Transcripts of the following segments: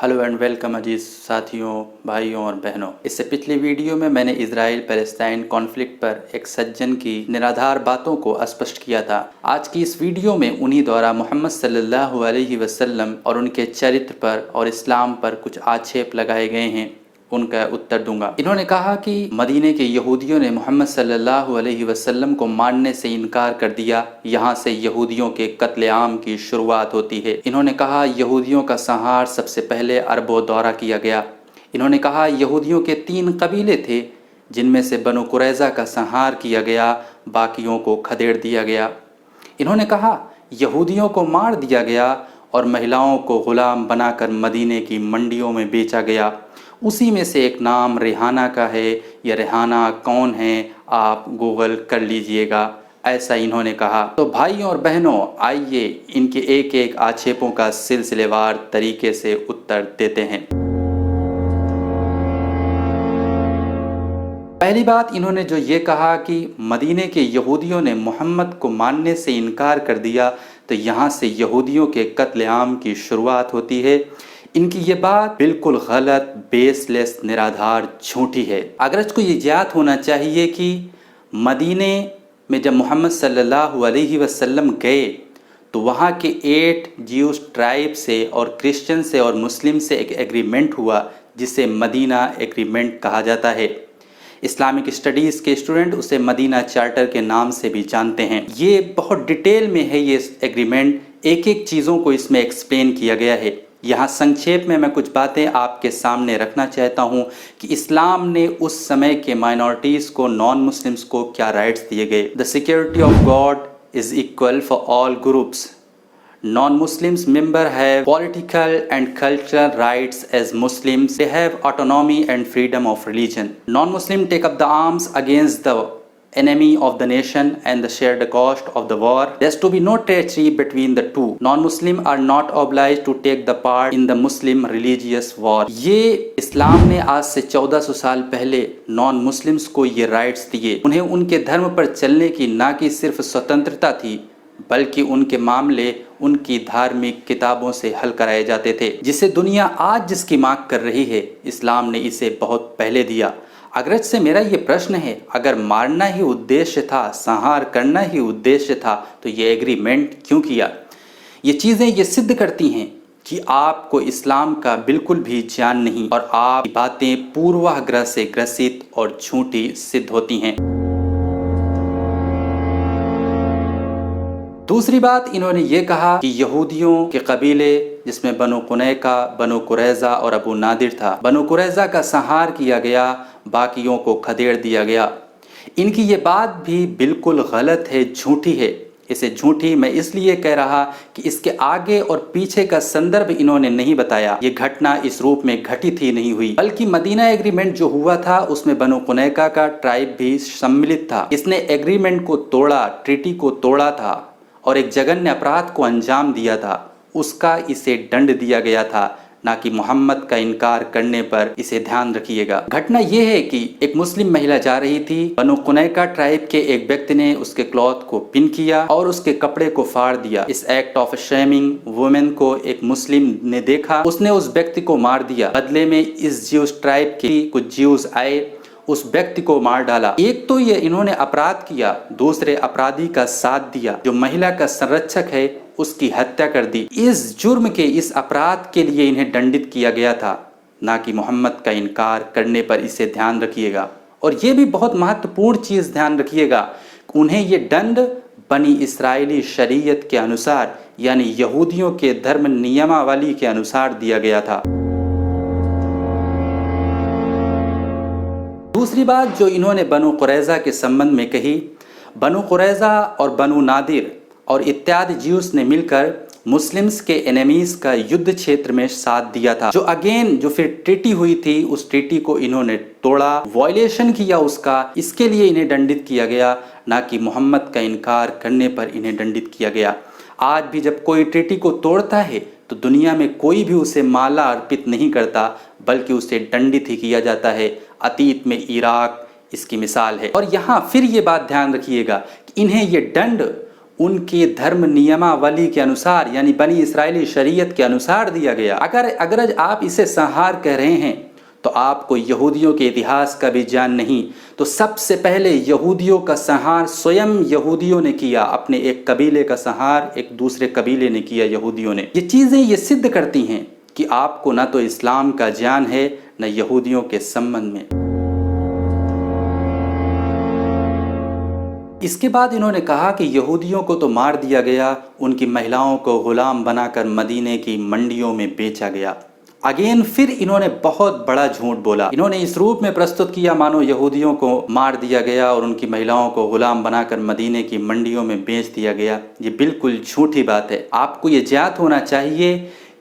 Hello and welcome अजीज साथियों, भाइयों और बहनों। इससे पिछली वीडियो में मैंने इजराइल पैलेस्टाइन कॉन्फ्लिक्ट पर एक सज्जन की निराधार बातों को स्पष्ट किया था। आज की इस वीडियो में उन्हीं द्वारा मोहम्मद सल्लल्लाहु अलैहि वसल्लम और उनके चरित्र पर और इस्लाम पर कुछ आक्षेप लगाए गए हैं, उनका उत्तर दूंगा। इन्होंने कहा कि मदीने के यहूदियों ने मोहम्मद सल्लल्लाहु अलैहि वसल्लम को मानने से इनकार कर दिया, यहाँ से यहूदियों के कत्लेआम की शुरुआत होती है। इन्होंने कहा यहूदियों का संहार सबसे पहले अरबों द्वारा किया गया। इन्होंने कहा यहूदियों के 3 कबीले थे जिनमें से बनु कुरैज़ा का संहार किया गया, बाकियों को खदेड़ दिया गया। इन्होंने कहा यहूदियों को मार दिया गया और महिलाओं को गुलाम बनाकर मदीने की मंडियों में बेचा गया। उसी में से एक नाम रेहाना का है। यह रेहाना कौन है आप गूगल कर लीजिएगा, ऐसा इन्होंने कहा। तो भाइयों और बहनों, आइए इनके एक एक आक्षेपों का सिलसिलेवार तरीके से उत्तर देते हैं। पहली बात, इन्होंने जो ये कहा कि मदीने के यहूदियों ने मोहम्मद को मानने से इनकार कर दिया, तो यहाँ से यहूदियों के कत्लेआम की शुरुआत होती है। इनकी ये बात बिल्कुल गलत, बेसलेस, निराधार, झूठी है। अगर इसको ये ज्ञात होना चाहिए कि मदीने में जब मोहम्मद सल्लल्लाहु अलैहि वसल्लम गए तो वहाँ के 8 ज्यूस ट्राइब से और क्रिश्चियन से और मुस्लिम से एक एग्रीमेंट हुआ जिसे मदीना एग्रीमेंट कहा जाता है। इस्लामिक स्टडीज़ के स्टूडेंट उसे मदीना चार्टर के नाम से भी जानते हैं। ये बहुत डिटेल में है, ये एग्रीमेंट, एक एक चीज़ों को इसमें एक्सप्लेन किया गया है। यहाँ संक्षेप में मैं कुछ बातें आपके सामने रखना चाहता हूँ कि इस्लाम ने उस समय के माइनॉरिटीज़ को, नॉन मुस्लिम्स को क्या राइट्स दिए गए। The security of God is equal for all groups. Non-Muslims member have political and cultural rights as Muslims. They have autonomy and freedom of religion. Non-Muslim take up the arms against the enemy of the nation and share the cost of the war. There is to be no treachery between the two. Non-Muslim are not obliged to take the part in the Muslim religious war. ये इस्लाम ने आज से 1400 साल पहले non Muslims को ये rights दिए। उन्हें उनके धर्म पर चलने की ना कि सिर्फ स्वतंत्रता थी, बल्कि उनके मामले उनकी धार्मिक किताबों से हल कराए जाते थे, जिसे दुनिया आज जिसकी मांग कर रही है, इस्लाम ने इसे बहुत पहले दिया। अगरच से मेरा ये प्रश्न है, अगर मारना ही उद्देश्य था, संहार करना ही उद्देश्य था, तो ये एग्रीमेंट क्यों किया? ये चीज़ें ये सिद्ध करती हैं कि आपको इस्लाम का बिल्कुल भी ज्ञान नहीं और आप बातें पूर्वाग्रह से ग्रसित और झूठी सिद्ध होती हैं। दूसरी बात, इन्होंने ये कहा कि यहूदियों के कबीले जिसमें बनु कुनैका, बनु कुरैज़ा और अबू नादिर था, बनु कुरैज़ा का संहार किया गया, बाकियों को खदेड़ दिया गया। इनकी ये बात भी बिल्कुल गलत है, झूठी है। इसे झूठी मैं इसलिए कह रहा कि इसके आगे और पीछे का संदर्भ इन्होंने नहीं बताया। ये घटना इस रूप में घटित ही नहीं हुई, बल्कि मदीना एग्रीमेंट जो हुआ था उसमें बनु कुनैका का ट्राइब भी सम्मिलित था। इसने एग्रीमेंट को तोड़ा, ट्रीटी को तोड़ा था और एक जघन्य अपराध को अंजाम दिया था। उसका इसे दंड दिया गया था, ना कि मोहम्मद का इनकार करने पर। इसे ध्यान रखिएगा। घटना यह है कि एक मुस्लिम महिला जा रही थी, बनु कुनैका ट्राइब के एक व्यक्ति ने उसके क्लॉथ को पिन किया और उसके कपड़े को फाड़ दिया। इस एक्ट ऑफ शेमिंग वुमेन को एक मुस्लिम ने देखा, उसने उस व्यक्ति को मार दिया। बदले में इस ज्यूस ट्राइब के कुछ ज्यूस आए, उस व्यक्ति को मार डाला। एक तो ये इन्होंने अपराध किया, दूसरे अपराधी का साथ दिया, जो महिला का संरक्षक है उसकी हत्या कर दी। इस जुर्म के, इस अपराध के लिए इन्हें दंडित किया गया था, ना कि मोहम्मद का इनकार करने पर। इसे ध्यान रखिएगा। और ये भी बहुत महत्वपूर्ण चीज ध्यान रखिएगा, उन्हें ये दंड बनी इस्राएली शरीयत के अनुसार, यानी यहूदियों के धर्म नियमावली के अनुसार दिया गया था। दूसरी बात जो इन्होंने बनु कुरैज़ा के संबंध में कही, बनु कुरैज़ा और बनु नादिर और इत्यादि ज्यूस ने मिलकर मुस्लिम्स के एनिमीज का युद्ध क्षेत्र में साथ दिया था। जो फिर ट्रीटी हुई थी, उस ट्रीटी को इन्होंने तोड़ा, वायलेशन किया उसका। इसके लिए इन्हें दंडित किया गया, ना कि मोहम्मद का इनकार करने पर इन्हें दंडित किया गया। आज भी जब कोई ट्रीटी को तोड़ता है तो दुनिया में कोई भी उसे माला अर्पित नहीं करता, बल्कि उसे दंडित ही किया जाता है। अतीत में इराक इसकी मिसाल है। और यहाँ फिर ये बात ध्यान रखिएगा कि इन्हें ये दंड उनके धर्म नियमावली के अनुसार यानी बनी इस्राएली शरीयत के अनुसार दिया गया। अगर आप इसे संहार कह रहे हैं तो आपको यहूदियों के इतिहास का भी ज्ञान नहीं। तो सबसे पहले यहूदियों का संहार स्वयं यहूदियों ने किया, अपने एक कबीले का संहार एक दूसरे कबीले ने किया यहूदियों ने। ये चीज़ें ये सिद्ध करती हैं कि आपको ना तो इस्लाम का ज्ञान है न यहूदियों के संबंध में। इसके बाद इन्होंने कहा कि यहूदियों को तो मार दिया गया, उनकी महिलाओं को गुलाम बनाकर मदीने की मंडियों में बेचा गया। अगेन फिर इन्होंने बहुत बड़ा झूठ बोला। इन्होंने इस रूप में प्रस्तुत किया मानो यहूदियों को मार दिया गया और उनकी महिलाओं को गुलाम बनाकर मदीने की मंडियों में बेच दिया गया। ये बिल्कुल झूठी बात है। आपको ये ज्ञात होना चाहिए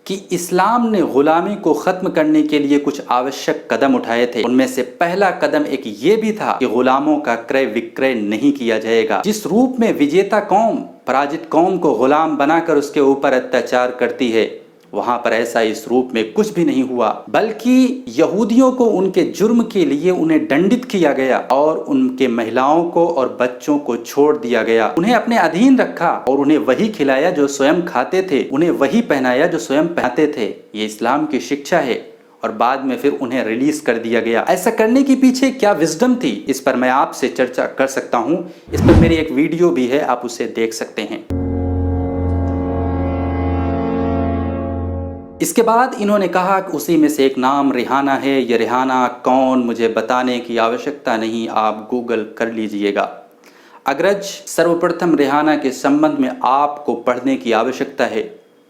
कि इस्लाम ने गुलामी को ख़त्म करने के लिए कुछ आवश्यक कदम उठाए थे। उनमें से पहला कदम एक ये भी था कि गुलामों का क्रय विक्रय नहीं किया जाएगा। जिस रूप में विजेता कौम पराजित कौम को गुलाम बनाकर उसके ऊपर अत्याचार करती है, वहां पर ऐसा इस रूप में कुछ भी नहीं हुआ, बल्कि यहूदियों को उनके जुर्म के लिए उन्हें दंडित किया गया और उनके महिलाओं को और बच्चों को छोड़ दिया गया। उन्हें अपने अधीन रखा और उन्हें वही खिलाया जो स्वयं खाते थे, उन्हें वही पहनाया जो स्वयं पहनते थे। ये इस्लाम की शिक्षा है। और बाद में फिर उन्हें रिलीज कर दिया गया। ऐसा करने के पीछे क्या विजडम थी, इस पर मैं आपसे चर्चा कर सकता हूँ। इस पर मेरी एक वीडियो भी है, आप उसे देख सकते हैं। इसके बाद इन्होंने कहा कि उसी में से एक नाम रिहाना है। ये रिहाना कौन मुझे बताने की आवश्यकता नहीं, आप गूगल कर लीजिएगा। अग्रज सर्वप्रथम रिहाना के संबंध में आपको पढ़ने की आवश्यकता है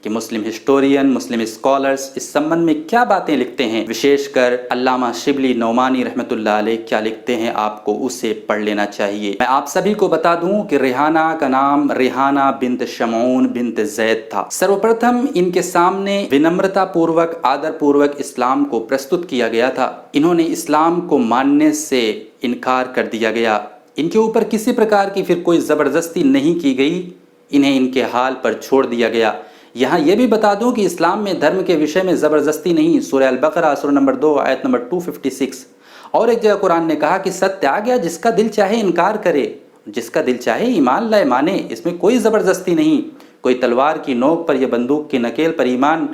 कि मुस्लिम हिस्टोरियन, मुस्लिम स्कॉलर्स इस संबंध में क्या बातें लिखते हैं, विशेषकर अल्लामा शिबली नौमानी रहमतुल्लाह अलैह क्या लिखते हैं, आपको उसे पढ़ लेना चाहिए। मैं आप सभी को बता दूं कि रिहाना का नाम Rihanna bint Shamoon bint Zaid था। सर्वप्रथम इनके सामने विनम्रता पूर्वक, आदर पूर्वक इस्लाम को प्रस्तुत किया गया था। इन्होंने इस्लाम को मानने से इनकार कर दिया गया। इनके ऊपर किसी प्रकार की फिर कोई ज़बरदस्ती नहीं की गई, इन्हें इनके हाल पर छोड़ दिया गया। यहाँ ये भी बता दूं कि इस्लाम में धर्म के विषय में ज़बरदस्ती नहीं। सूरह अल-बकरा सूरह नंबर 2 आयत नंबर 256 और एक जगह कुरान ने कहा कि सत्य आ गया, जिसका दिल चाहे इनकार करे, जिसका दिल चाहे ईमान लाए माने। इसमें कोई ज़बरदस्ती नहीं। कोई तलवार की नोक पर या बंदूक की नकेल पर ईमान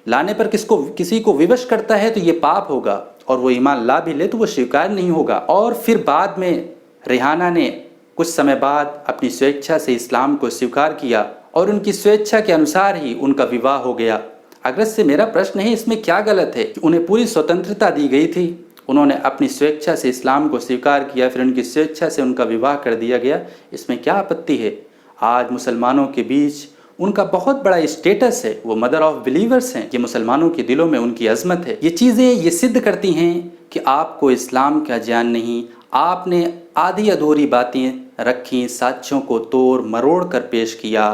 लाने पर किसी को विवश करता है तो ये पाप होगा, और वो ईमान ला भी ले तो वो स्वीकार नहीं होगा। और फिर बाद में रिहाना ने कुछ समय बाद अपनी स्वेच्छा से इस्लाम को स्वीकार किया और उनकी स्वेच्छा के अनुसार ही उनका विवाह हो गया। अग्रज से मेरा प्रश्न है, इसमें क्या गलत है? उन्हें पूरी स्वतंत्रता दी गई थी, उन्होंने अपनी स्वेच्छा से इस्लाम को स्वीकार किया, फिर उनकी स्वेच्छा से उनका विवाह कर दिया गया, इसमें क्या आपत्ति है? आज मुसलमानों के बीच उनका बहुत बड़ा स्टेटस है, वो मदर ऑफ बिलीवर्स हैं। ये मुसलमानों के दिलों में उनकी अजमत है। ये चीज़ें ये सिद्ध करती हैं कि आपको इस्लाम का ज्ञान नहीं। आपने आधी अधूरी बातें रखी, साक्ष्यों को तोड़ मरोड़ कर पेश किया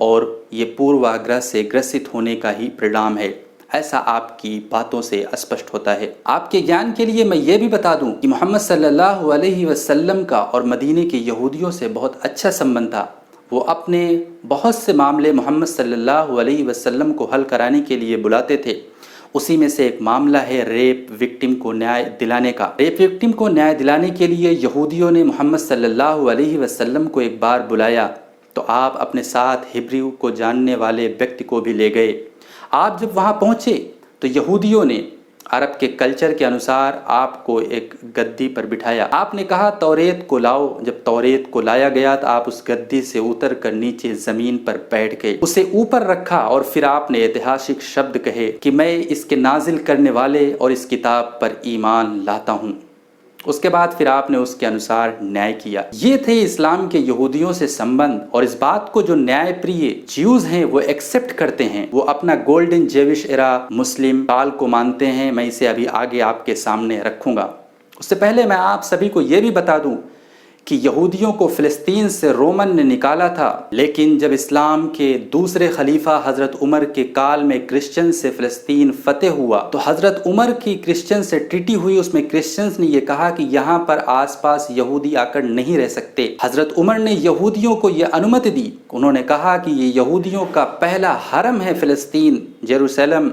और ये पूर्वाग्रह से ग्रसित होने का ही परिणाम है। ऐसा आपकी बातों से स्पष्ट होता है। आपके ज्ञान के लिए मैं ये भी बता दूं कि मोहम्मद सल्लल्लाहु अलैहि वसल्लम का और मदीने के यहूदियों से बहुत अच्छा संबंध था। वो अपने बहुत से मामले मोहम्मद सल्लल्लाहु अलैहि वसल्लम को हल कराने के लिए बुलाते थे। उसी में से एक मामला है रेप विक्टिम को न्याय दिलाने का। रेप विक्टिम को न्याय दिलाने के लिए यहूदियों ने मोहम्मद सल्लल्लाहु अलैहि वसल्लम को एक बार बुलाया तो आप अपने साथ हिब्रू को जानने वाले व्यक्ति को भी ले गए। आप जब वहाँ पहुँचे तो यहूदियों ने अरब के कल्चर के अनुसार आपको एक गद्दी पर बिठाया। आपने कहा तौरेत को लाओ। जब तौरेत को लाया गया तो आप उस गद्दी से उतर कर नीचे जमीन पर बैठ गए, उसे ऊपर रखा और फिर आपने ऐतिहासिक शब्द कहे कि मैं इसके नाजिल करने वाले और इस किताब पर ईमान लाता हूँ। उसके बाद फिर आपने उसके अनुसार न्याय किया। ये थे इस्लाम के यहूदियों से संबंध, और इस बात को जो न्याय प्रिय ज्यूज हैं वो एक्सेप्ट करते हैं। वो अपना गोल्डन जेविश एरा मुस्लिम काल को मानते हैं। मैं इसे अभी आगे आपके सामने रखूंगा। उससे पहले मैं आप सभी को ये भी बता दूं कि यहूदियों को फ़िलिस्तीन से रोमन ने निकाला था, लेकिन जब इस्लाम के दूसरे खलीफा हज़रत उमर के काल में क्रिश्चियन से फ़िलिस्तीन फतेह हुआ तो हज़रत उमर की क्रिश्चियन से ट्रीटी हुई। उसमें क्रिश्चियंस ने यह कहा कि यहाँ पर आसपास यहूदी आकर नहीं रह सकते। हज़रत उमर ने यहूदियों को यह अनुमति दी। उन्होंने कहा कि ये यहूदियों का पहला हरम है फ़िलिस्तीन, जेरूसलम,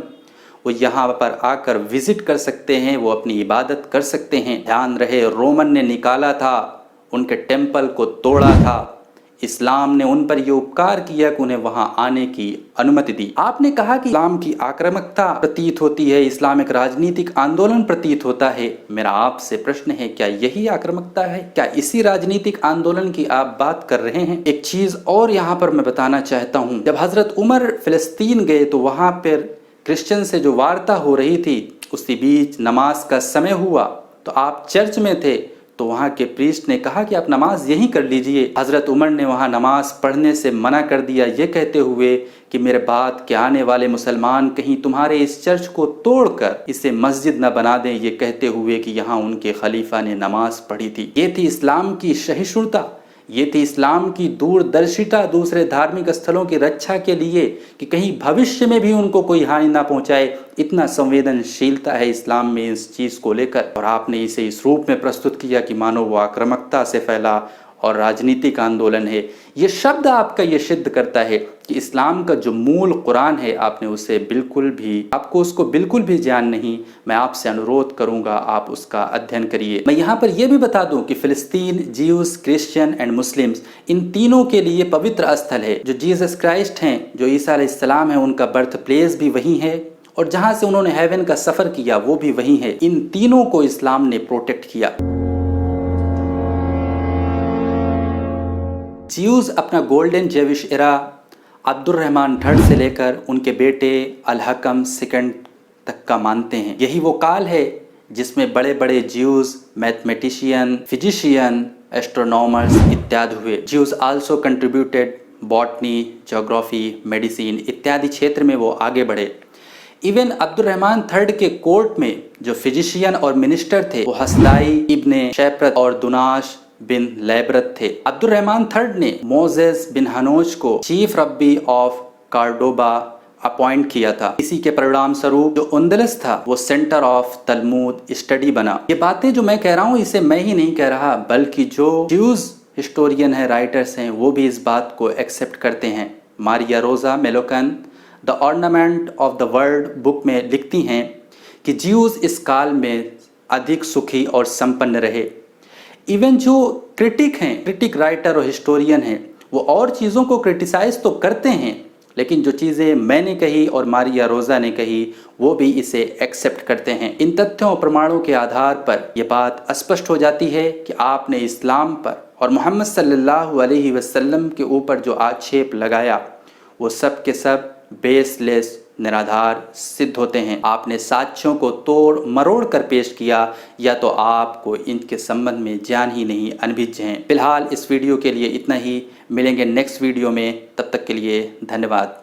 वो यहाँ पर आकर विजिट कर सकते हैं, वो अपनी इबादत कर सकते हैं। ध्यान रहे, रोमन ने निकाला था, उनके टेम्पल को तोड़ा था। इस्लाम ने उन पर यह उपकार किया कि उन्हें वहां आने की अनुमति दी। आपने कहा कि इस्लाम की आक्रामकता प्रतीत होती है, इस्लाम एक राजनीतिक आंदोलन प्रतीत होता है। मेरा आपसे प्रश्न है, क्या यही आक्रामकता है? क्या इसी राजनीतिक आंदोलन की आप बात कर रहे हैं? एक चीज और यहाँ पर मैं बताना चाहता हूँ, जब हजरत उमर फिलिस्तीन गए तो वहां पर क्रिश्चियन से जो वार्ता हो रही थी, उसी बीच नमाज का समय हुआ तो आप चर्च में थे, तो वहाँ के प्रीस्ट ने कहा कि आप नमाज यहीं कर लीजिए। हजरत उमर ने वहाँ नमाज पढ़ने से मना कर दिया, ये कहते हुए कि मेरे बाद के आने वाले मुसलमान कहीं तुम्हारे इस चर्च को तोड़कर इसे मस्जिद न बना दें, ये कहते हुए कि यहाँ उनके खलीफा ने नमाज पढ़ी थी। ये थी इस्लाम की सहिष्णुता, ये थी इस्लाम की दूरदर्शिता दूसरे धार्मिक स्थलों की रक्षा के लिए कि कहीं भविष्य में भी उनको कोई हानि ना पहुंचाए। इतना संवेदनशीलता है इस्लाम में इस चीज़ को लेकर, और आपने इसे इस रूप में प्रस्तुत किया कि मानो वो आक्रामकता से फैला और राजनीतिक आंदोलन है। ये शब्द आपका ये सिद्ध करता है कि इस्लाम का जो मूल कुरान है आपने उसे बिल्कुल भी, आपको उसको बिल्कुल भी ज्ञान नहीं। मैं आपसे अनुरोध करूंगा आप उसका अध्ययन करिए। मैं यहाँ पर यह भी बता दूं कि फिलिस्तीन, ज्यूज, क्रिश्चियन एंड मुस्लिम्स, इन तीनों के लिए पवित्र स्थल है। जो जीसस क्राइस्ट हैं, जो ईसा अलैहिस्सलाम है, उनका बर्थ प्लेस भी वही है और जहाँ से उन्होंने हेवन का सफ़र किया वो भी वही है। इन तीनों को इस्लाम ने प्रोटेक्ट किया। ज्यूज अपना golden Jewish era Abdurrahman III से लेकर उनके बेटे अल-हकम II तक का मानते हैं। यही वो काल है जिसमें बड़े बड़े ज्यूज मैथमेटिशियन, फिजिशियन, एस्ट्रोनॉमर्स इत्यादि हुए। Jews also contributed botany, geography, medicine इत्यादि क्षेत्र में वो आगे बढ़े। इवन अब्दुर्रहमान III के कोर्ट में जो फिजिशियन और मिनिस्टर थे वो हसदाई इब्ने शैप्रत और दुनाश बिन लैबरत थे। अब्दुर्रहमान III ने मोजेस बिन हनोज को chief rabi of Cordoba appoint किया था। इसी के परिणाम स्वरूप जो उंदलस था वो सेंटर ऑफ तलमूद स्टडी बना। ये बातें जो मैं कह रहा हूँ इसे मैं ही नहीं कह रहा, बल्कि जो ज्यूज हिस्टोरियन है, राइटर्स हैं, वो भी इस बात को एक्सेप्ट करते हैं। Maria Rosa Menocal the ornament of the world book में लिखती हैं कि ज्यूज इस काल में अधिक सुखी और संपन्न रहे। इवन जो क्रिटिक हैं, क्रिटिक राइटर और हिस्टोरियन हैं, वो और चीज़ों को क्रिटिसाइज तो करते हैं, लेकिन जो चीज़ें मैंने कही और मारिया रोजा ने कही वो भी इसे एक्सेप्ट करते हैं। इन तथ्यों और प्रमाणों के आधार पर यह बात स्पष्ट हो जाती है कि आपने इस्लाम पर और मोहम्मद सल्लल्लाहु अलैहि वसल्लम के ऊपर जो आक्षेप लगाया वो सब के सब बेसलेस, निराधार सिद्ध होते हैं। आपने साक्ष्यों को तोड़ मरोड़ कर पेश किया, या तो आपको इनके संबंध में ज्ञान ही नहीं, अनभिज्ञ हैं। फिलहाल इस वीडियो के लिए इतना ही। मिलेंगे नेक्स्ट वीडियो में, तब तक के लिए धन्यवाद।